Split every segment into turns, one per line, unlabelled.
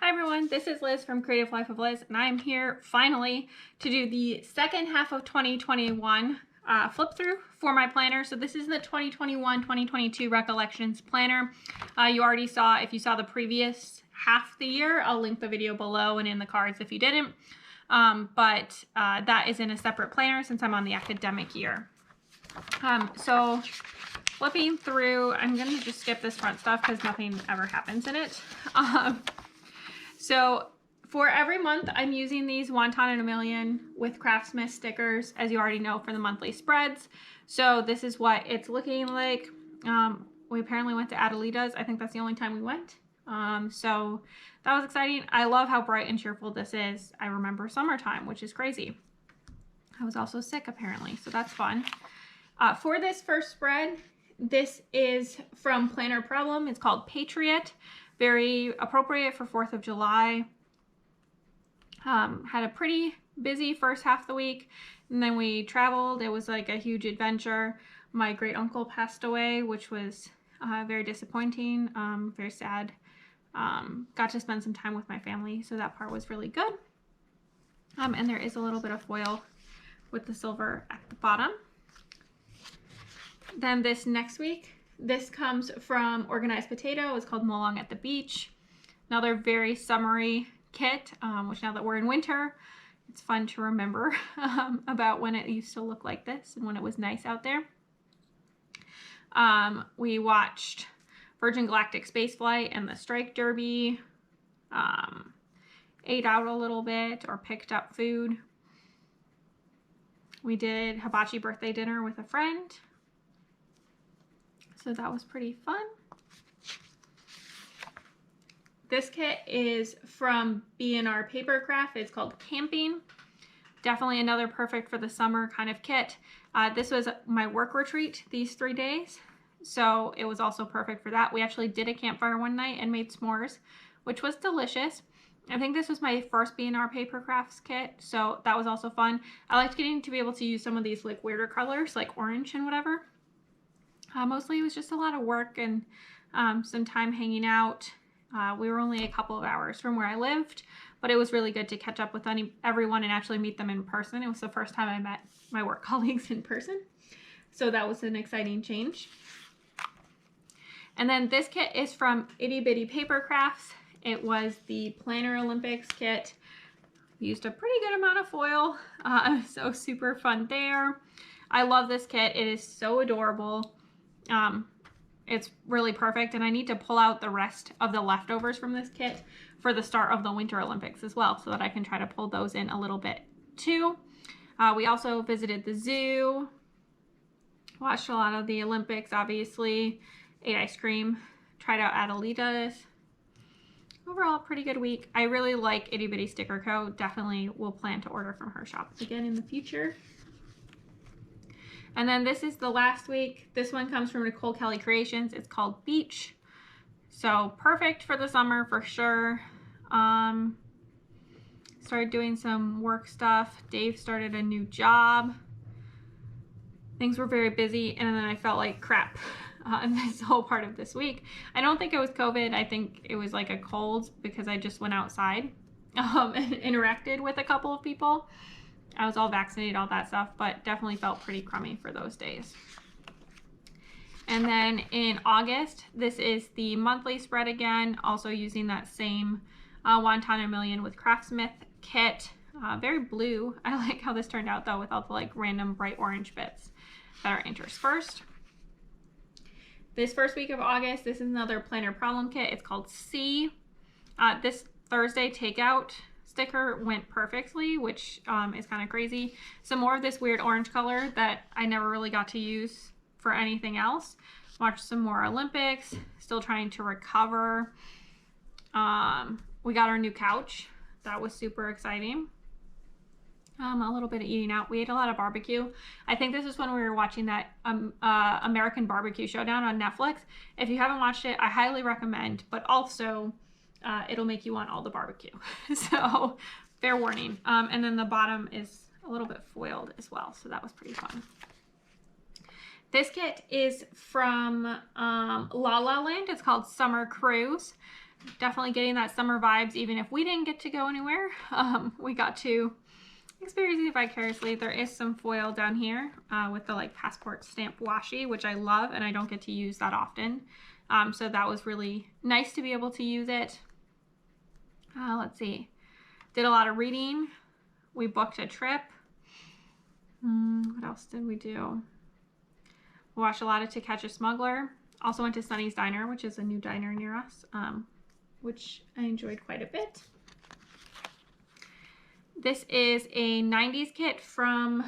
Hi everyone, this is Liz from Creative Life of Liz, and I am here finally to do the second half of 2021 flip through for my planner. So this is the 2021-2022 Recollections planner. You already saw, if you saw the previous half the year, I'll link the video below and in the cards if you didn't. But that is in a separate planner since I'm on the academic year. So flipping through, I'm going to just skip this front stuff because nothing ever happens in it. So for every month, I'm using these Wonton in a Million with Craftsmith stickers, as you already know, for the monthly spreads. So this is what it's looking like. We apparently went to Adelita's. I think that's the only time we went. So that was exciting. I love how bright and cheerful this is. I remember summertime, which is crazy. I was also sick apparently, so that's fun. For this first spread, this is from Planner Problem. It's called Patriot. Very appropriate for 4th of July. Had a pretty busy first half of the week, and then we traveled. It was like a huge adventure. My great uncle passed away, which was very disappointing, very sad. Got to spend some time with my family, so that part was really good. And there is a little bit of foil with the silver at the bottom. Then this next week, this comes from Organized Potato. It's called Molong at the Beach. Another very summery kit, which now that we're in winter, it's fun to remember about when it used to look like this and when it was nice out there. We watched Virgin Galactic Spaceflight and the Strike Derby, ate out a little bit or picked up food. We did hibachi birthday dinner with a friend. So that was pretty fun. This kit is from B&R Papercraft. It's called Camping. Definitely another perfect for the summer kind of kit. This was my work retreat these 3 days, so it was also perfect for that. We actually did a campfire one night and made s'mores, which was delicious. I think this was my first B&R Papercrafts kit, so that was also fun. I liked getting to be able to use some of these like weirder colors, like orange and whatever. Mostly it was just a lot of work and some time hanging out. We were only a couple of hours from where I lived, but it was really good to catch up with everyone and actually meet them in person. It was the first time I met my work colleagues in person, so that was an exciting change. And then this kit is from Itty Bitty Papercrafts. It was the Planner Olympics kit. We used a pretty good amount of foil, so super fun there. I love this kit. It is so adorable. It's really perfect, and I need to pull out the rest of the leftovers from this kit for the start of the Winter Olympics as well, so that I can try to pull those in a little bit too. We also visited the zoo, watched a lot of the Olympics, obviously, ate ice cream, tried out Adelita's. Overall, pretty good week. I really like Itty Bitty Sticker Co. Definitely will plan to order from her shop again in the future. And then this is the last week. This one comes from Nicole Kelly Creations. It's called Beach. So perfect for the summer for sure. Started doing some work stuff. Dave started a new job. Things were very busy, and then I felt like crap this whole part of this week. I don't think it was COVID. I think it was like a cold because I just went outside and interacted with a couple of people. I was all vaccinated, all that stuff, but definitely felt pretty crummy for those days. And then in August, this is the monthly spread again, also using that same Wonton in a Million with Craftsmith kit. Very blue. I like how this turned out though, with all the like random bright orange bits that are interspersed. This first week of August, this is another Planner Problem kit. It's called C. This Thursday takeout sticker went perfectly, which is kind of crazy. Some more of this weird orange color that I never really got to use for anything else. Watched some more Olympics, still trying to recover. We got our new couch. That was super exciting. A little bit of eating out. We ate a lot of barbecue. I think this is when we were watching that American Barbecue Showdown on Netflix. If you haven't watched it, I highly recommend, but also it'll make you want all the barbecue. So fair warning. And then the bottom is a little bit foiled as well, so that was pretty fun. This kit is from La La Land. It's called Summer Cruise. Definitely getting that summer vibes, even if we didn't get to go anywhere. We got to experience it vicariously. There is some foil down here with the like passport stamp washi, which I love, and I don't get to use that often. So that was really nice to be able to use it. Let's see. Did a lot of reading. We booked a trip. What else did we do? We watched a lot of To Catch a Smuggler. Also went to Sunny's Diner, which is a new diner near us, which I enjoyed quite a bit. This is a 90s kit from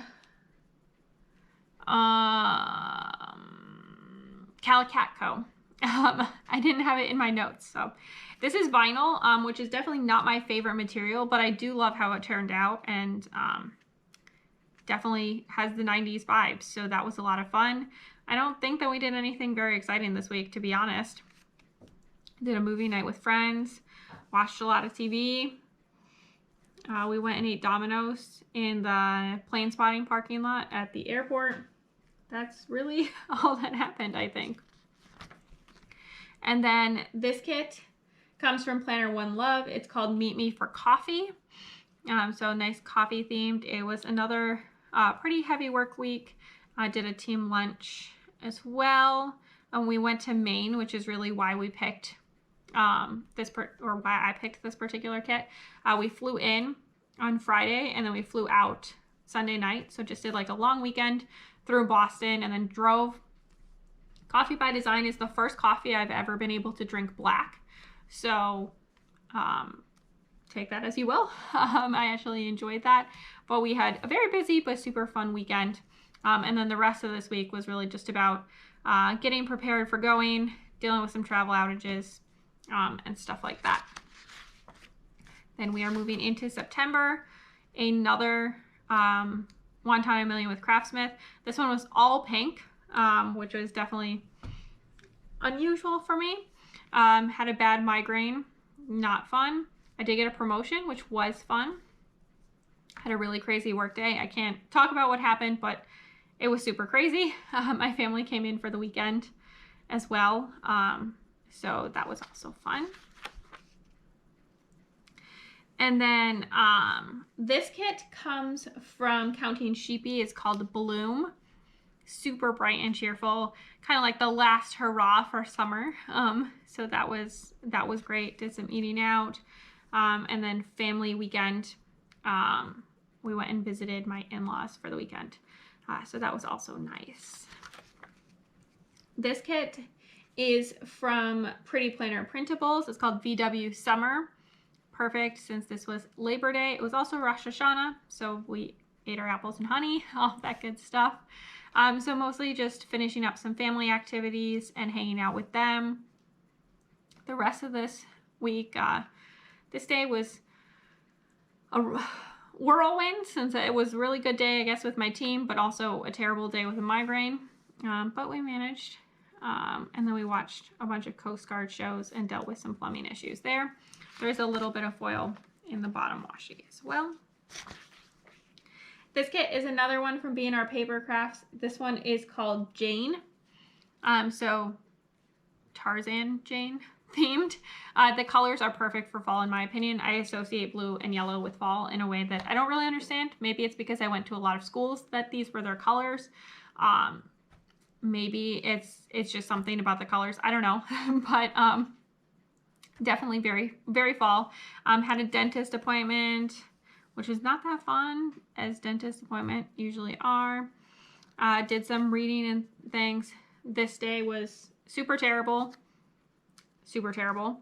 Calicat. I didn't have it in my notes, so this is vinyl, which is definitely not my favorite material, but I do love how it turned out, and definitely has the 90s vibes, so that was a lot of fun. I don't think that we did anything very exciting this week, to be honest. Did a movie night with friends, watched a lot of TV. We went and ate Domino's in the plane spotting parking lot at the airport. That's really all that happened, I think. And then this kit comes from Planner One Love. It's called Meet Me for Coffee. So nice coffee themed. It was another pretty heavy work week. I did a team lunch as well. And we went to Maine, which is really why we picked why I picked this particular kit. We flew in on Friday and then we flew out Sunday night. So just did like a long weekend through Boston and then drove. Coffee by Design is the first coffee I've ever been able to drink black. So take that as you will. I actually enjoyed that. But we had a very busy but super fun weekend. And then the rest of this week was really just about getting prepared for going, dealing with some travel outages, and stuff like that. Then we are moving into September. Another One Time a Million with Craftsmith. This one was all pink, which was definitely unusual for me. Had a bad migraine, not fun. I did get a promotion, which was fun. Had a really crazy work day. I can't talk about what happened, but it was super crazy. My family came in for the weekend as well. So that was also fun. And then this kit comes from Counting Sheepy. It's called Bloom. Super bright and cheerful, kind of like the last hurrah for summer. So that was great. Did some eating out, and then family weekend. We went and visited my in-laws for the weekend, so that was also nice. This kit is from Pretty Planner Printables. It's called VW Summer. Perfect since this was Labor Day. It was also Rosh Hashanah, so we ate our apples and honey, all that good stuff. So mostly just finishing up some family activities and hanging out with them. The rest of this week, this day was a whirlwind since it was a really good day, I guess, with my team, but also a terrible day with a migraine. But we managed. And then we watched a bunch of Coast Guard shows and dealt with some plumbing issues there. There's a little bit of foil in the bottom washi as well. This kit is another one from B&R Paper Crafts. This one is called Jane. So Tarzan Jane themed. The colors are perfect for fall in my opinion. I associate blue and yellow with fall in a way that I don't really understand. Maybe it's because I went to a lot of schools that these were their colors. Maybe it's just something about the colors. I don't know. But definitely very, very fall. Had a dentist appointment, which was not that fun as dentist appointments usually are. Did some reading and things. This day was super terrible. Super terrible.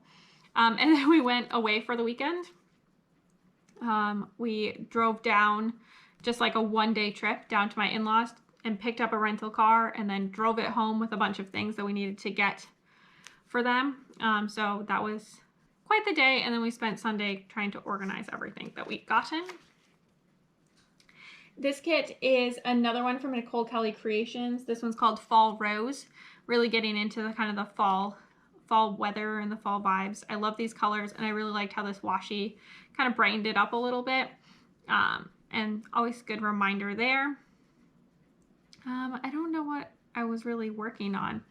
And then we went away for the weekend. We drove down just like a one-day trip down to my in-laws and picked up a rental car and then drove it home with a bunch of things that we needed to get for them. So that was quite the day. And then we spent Sunday trying to organize everything that we'd gotten. This kit is another one from Nicole Kelly Creations. This one's called Fall Rose. Really getting into the kind of the fall weather and the fall vibes. I love these colors and I really liked how this washi kind of brightened it up a little bit. And always good reminder there. I don't know what I was really working on.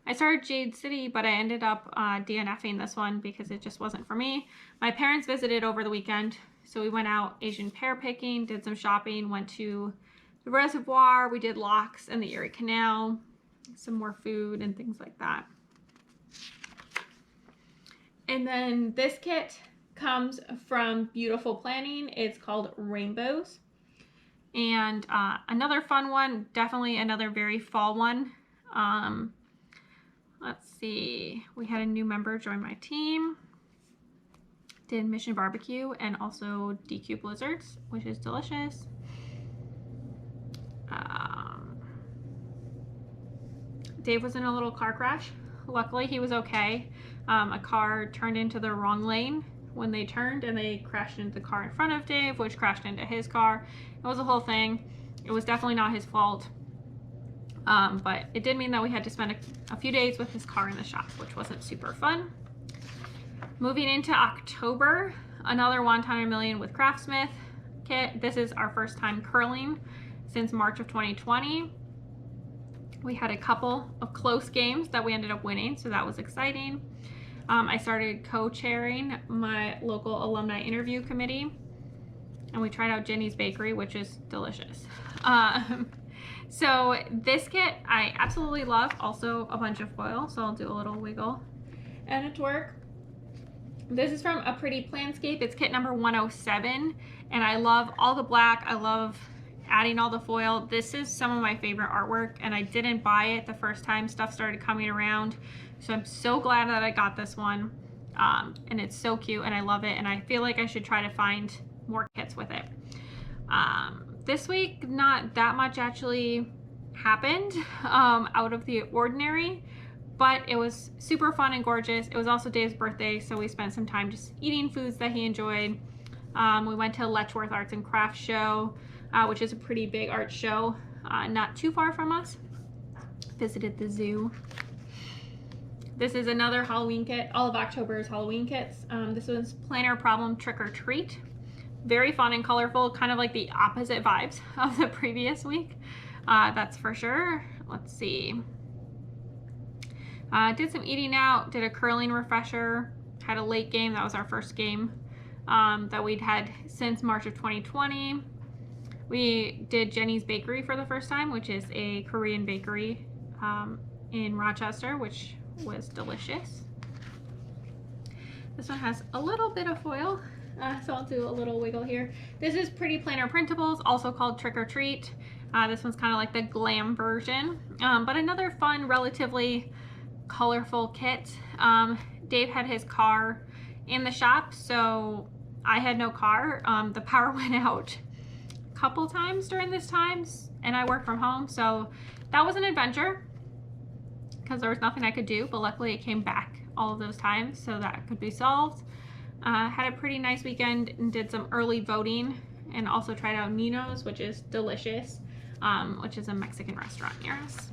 I started Jade City, but I ended up DNFing this one because it just wasn't for me. My parents visited over the weekend, so we went out Asian pear picking, did some shopping, went to the reservoir, we did locks and the Erie Canal, some more food and things like that. And then this kit comes from Beautiful Planning. It's called Rainbows. And another fun one, definitely another very fall one. Let's see, we had a new member join my team. Did Mission Barbecue and also DQ Blizzards, which is delicious. Dave was in a little car crash. Luckily, he was okay. A car turned into the wrong lane when they turned, and they crashed into the car in front of Dave, which crashed into his car. It was a whole thing. It was definitely not his fault. But it did mean that we had to spend a few days with his car in the shop, which wasn't super fun. Moving into October, another Wonton a Million with Craftsmith kit. This is our first time curling since March of 2020. We had a couple of close games that we ended up winning, so that was exciting. I started co-chairing my local alumni interview committee, and we tried out Jenny's Bakery, which is delicious. So this kit I absolutely love. Also a bunch of foil, so I'll do a little wiggle and a twerk. This is from A Pretty Planscape. It's kit number 107, and I love all the black. I love adding all the foil. This is some of my favorite artwork, and I didn't buy it the first time stuff started coming around, so I'm so glad that I got this one. And it's so cute, and I love it, and I feel like I should try to find more kits with it. This week, not that much actually happened out of the ordinary, but it was super fun and gorgeous. It was also Dave's birthday, so we spent some time just eating foods that he enjoyed. We went to Letchworth Arts and Crafts Show, which is a pretty big art show not too far from us. Visited the zoo. This is another Halloween kit. All of October's Halloween kits. This was Planner Problem Trick or Treat. Very fun and colorful, kind of like the opposite vibes of the previous week. That's for sure. Let's see. Did some eating out, did a curling refresher, had a late game. That was our first game that we'd had since March of 2020. We did Jenny's Bakery for the first time, which is a Korean bakery in Rochester, which was delicious. This one has a little bit of foil, so I'll do a little wiggle here. This is Pretty Planner Printables, also called Trick or Treat. This one's kind of like the glam version, but another fun, relatively colorful kit. Dave had his car in the shop, so I had no car. The power went out a couple times during this time, and I work from home, so that was an adventure because there was nothing I could do, but luckily it came back all of those times, so that could be solved. Had a pretty nice weekend and did some early voting, and also tried out Nino's, which is delicious, which is a Mexican restaurant near us.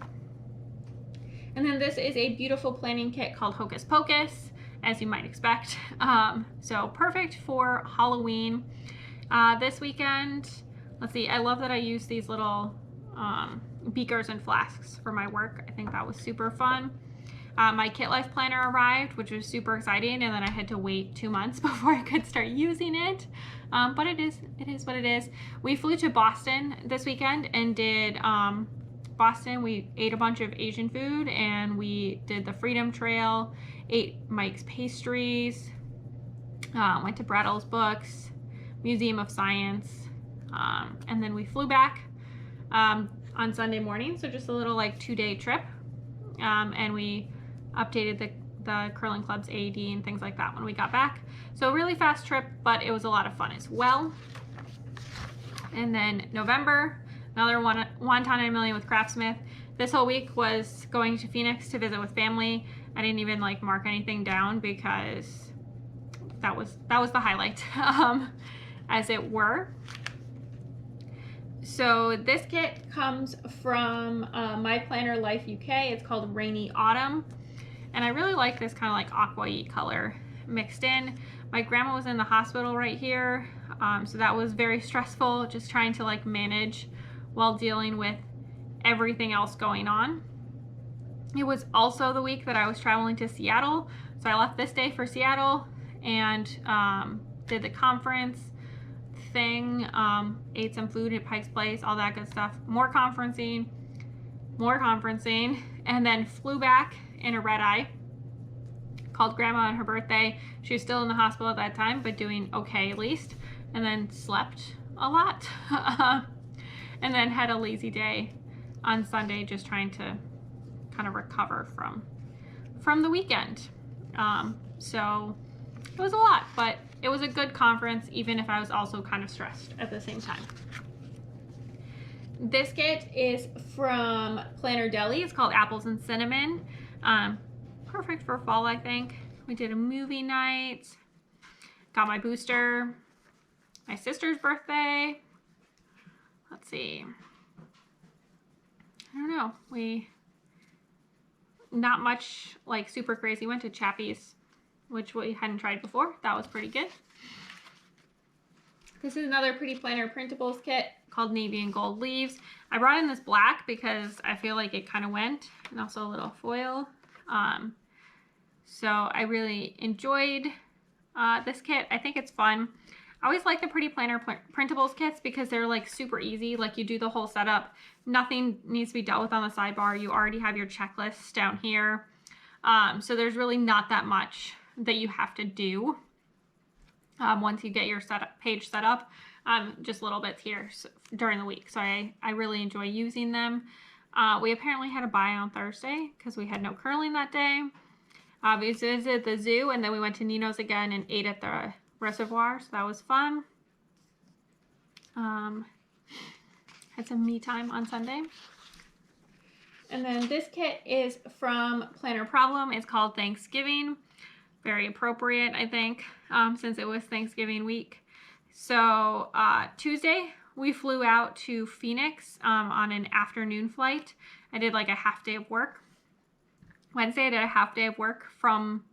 And then this is a beautiful planning kit called Hocus Pocus, as you might expect. So perfect for Halloween. This weekend, let's see, I love that I use these little beakers and flasks for my work. I think that was super fun. My Kit Life planner arrived, which was super exciting, and then I had to wait 2 months before I could start using it. But it is what it is. We flew to Boston this weekend and did Boston. We ate a bunch of Asian food, and we did the Freedom Trail, ate Mike's Pastries, went to Brattle's Books, Museum of Science, and then we flew back on Sunday morning, so just a little like 2-day trip, and we updated the curling club's AED and things like that when we got back. So really fast trip, but it was a lot of fun as well. And then November, another Wonton a Million with Craftsmith. This whole week was going to Phoenix to visit with family. I didn't even like mark anything down because that was the highlight, as it were. So this kit comes from My Planner Life UK. It's called Rainy Autumn, and I really like this kind of like aqua-y color mixed in. My grandma was in the hospital right here, so that was very stressful, just trying to like manage while dealing with everything else going on. It was also the week that I was traveling to Seattle. So I left this day for Seattle and did the conference thing, ate some food at Pike's Place, all that good stuff. More conferencing, and then flew back in a red eye. Called Grandma on her birthday. She was still in the hospital at that time, but doing okay at least. And then slept a lot. And then had a lazy day on Sunday, just trying to kind of recover from the weekend. So it was a lot, but it was a good conference, even if I was also kind of stressed at the same time. This kit is from Planner Deli. It's called Apples and Cinnamon. Perfect for fall, I think. We did a movie night. Got my booster. My sister's birthday. Let's see. I don't know. Not much like super crazy. Went to Chappie's, which we hadn't tried before. That was pretty good. This is another Pretty Planner printables kit called Navy and Gold Leaves. I brought in this black because I feel like it kind of went, and also a little foil. So I really enjoyed this kit. I think it's fun. I always like the Pretty Planner printables kits because they're like super easy. Like you do the whole setup. Nothing needs to be dealt with on the sidebar. You already have your checklists down here. So there's really not that much that you have to do once you get your page set up. Just little bits here during the week. So I really enjoy using them. We apparently had a buy on Thursday because we had no curling that day. We visited the zoo, and then we went to Nino's again and ate at the reservoir, so that was fun. Had some me time on Sunday. And then this kit is from Planner Problem. It's called Thanksgiving. Very appropriate, I think, since it was Thanksgiving week. So Tuesday, we flew out to Phoenix on an afternoon flight. I did like a half day of work. Wednesday, I did a half day of work from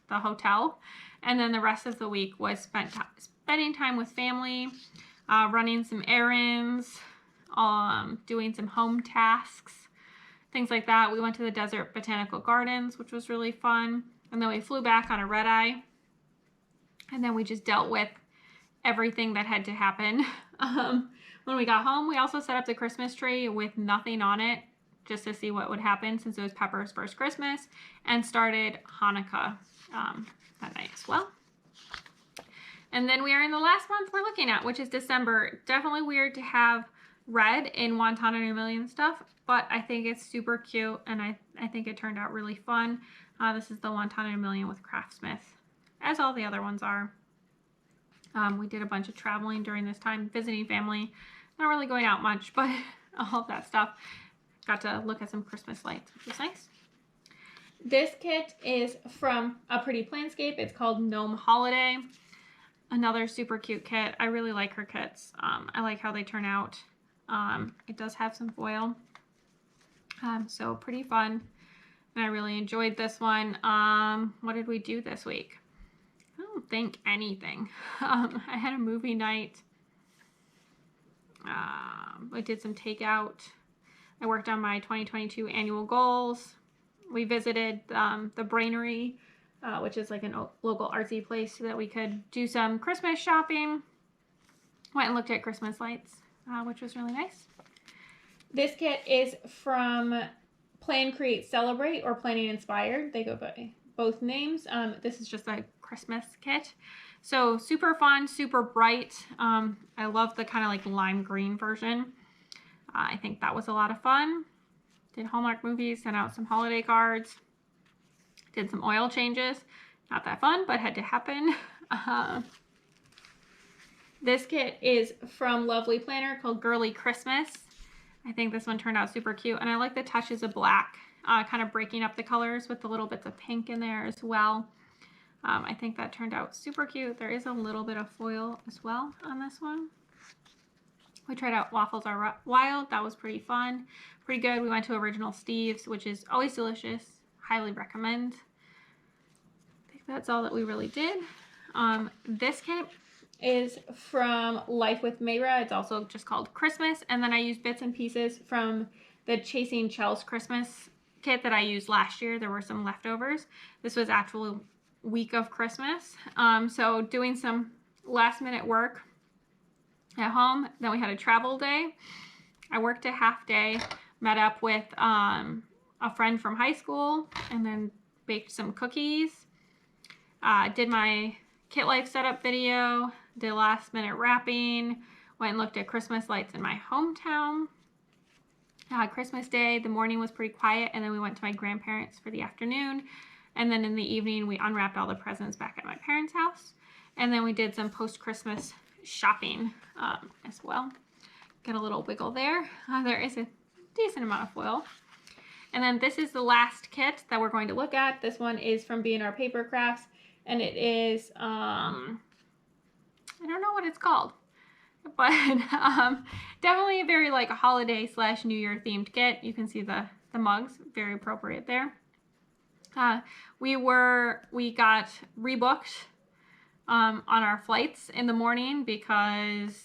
the hotel. And then the rest of the week was spending time with family, running some errands, doing some home tasks, things like that. We went to the Desert Botanical Gardens, which was really fun. And then we flew back on a red eye. And then we just dealt with everything that had to happen. When we got home, we also set up the Christmas tree with nothing on it, just to see what would happen since it was Pepper's first Christmas, and started Hanukkah that night as well. And then we are in the last month we're looking at, which is December. Definitely weird to have red in Wonton and a Million stuff, but I think it's super cute, and I think it turned out really fun. This is the Wonton and a Million with Craftsmith, as all the other ones are. We did a bunch of traveling during this time, visiting family. Not really going out much, but all of that stuff. Got to look at some Christmas lights, which was nice. This kit is from A Pretty Planscape. It's called Gnome Holiday. Another super cute kit. I really like her kits. I like how they turn out. It does have some foil. So pretty fun. And I really enjoyed this one. What did we do this week? I don't think anything. I had a movie night. I did some takeout. I worked on my 2022 annual goals. We visited the Brainery, which is like a local artsy place so that we could do some Christmas shopping. Went and looked at Christmas lights, which was really nice. This kit is from Plan, Create, Celebrate, or Planning Inspired. They go by both names. This is just a Christmas kit. So super fun, super bright. I love the kind of like lime green version. I think that was a lot of fun. Did Hallmark movies, sent out some holiday cards. Did some oil changes. Not that fun, but had to happen. This kit is from Lovely Planner called Girly Christmas. I think this one turned out super cute, and I like the touches of black, kind of breaking up the colors with the little bits of pink in there as well. I think that turned out super cute. There is a little bit of foil as well on this one. We tried out Waffles Are Wild. That was pretty fun. Pretty good. We went to Original Steve's, which is always delicious. Highly recommend. I think that's all that we really did. This kit is from Life with Mayra. It's also just called Christmas. And then I used bits and pieces from the Chasing Chels Christmas kit that I used last year. There were some leftovers. This was actually week of Christmas. So doing some last minute work at home. Then we had a travel day. I worked a half day, met up with a friend from high school, and then baked some cookies. Did my kit life setup video, did last minute wrapping, went and looked at Christmas lights in my hometown. Christmas Day, the morning was pretty quiet, and then we went to my grandparents for the afternoon. And then in the evening, we unwrapped all the presents back at my parents' house. And then we did some post-Christmas shopping as well. Get a little wiggle there. There is a decent amount of foil. And then this is the last kit that we're going to look at. This one is from B&R Paper Crafts, and it is, I don't know what it's called, but definitely a very like a holiday / New Year themed kit. You can see the mugs, very appropriate there. We got rebooked on our flights in the morning because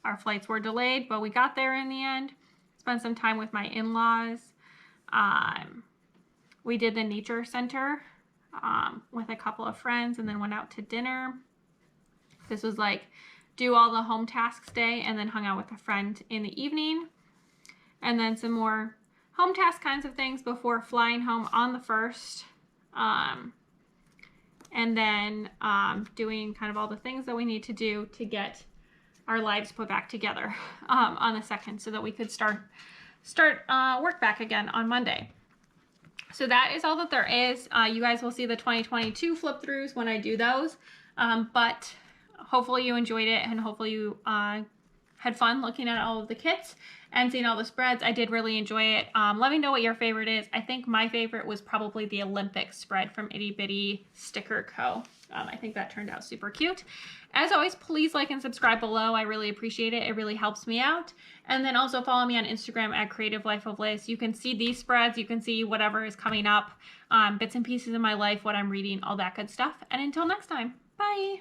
our flights were delayed, but we got there in the end. Spent some time with my in-laws. We did the nature center with a couple of friends, and then went out to dinner. This was like do all the home tasks day, and then hung out with a friend in the evening, and then some more home task kinds of things before flying home on the 1st, and then doing kind of all the things that we need to do to get our lives put back together on the 2nd, so that we could start work back again on Monday. So that is all that there is. You guys will see the 2022 flip throughs when I do those, but hopefully you enjoyed it, and hopefully you had fun looking at all of the kits and seeing all the spreads. I did really enjoy it. Let me know what your favorite is. I think my favorite was probably the Olympic spread from Itty Bitty Sticker Co. I think that turned out super cute. As always, please like and subscribe below. I really appreciate it. It really helps me out. And then also follow me on Instagram at Creative Life of Liz. You can see these spreads. You can see whatever is coming up, bits and pieces of my life, what I'm reading, all that good stuff. And until next time, bye.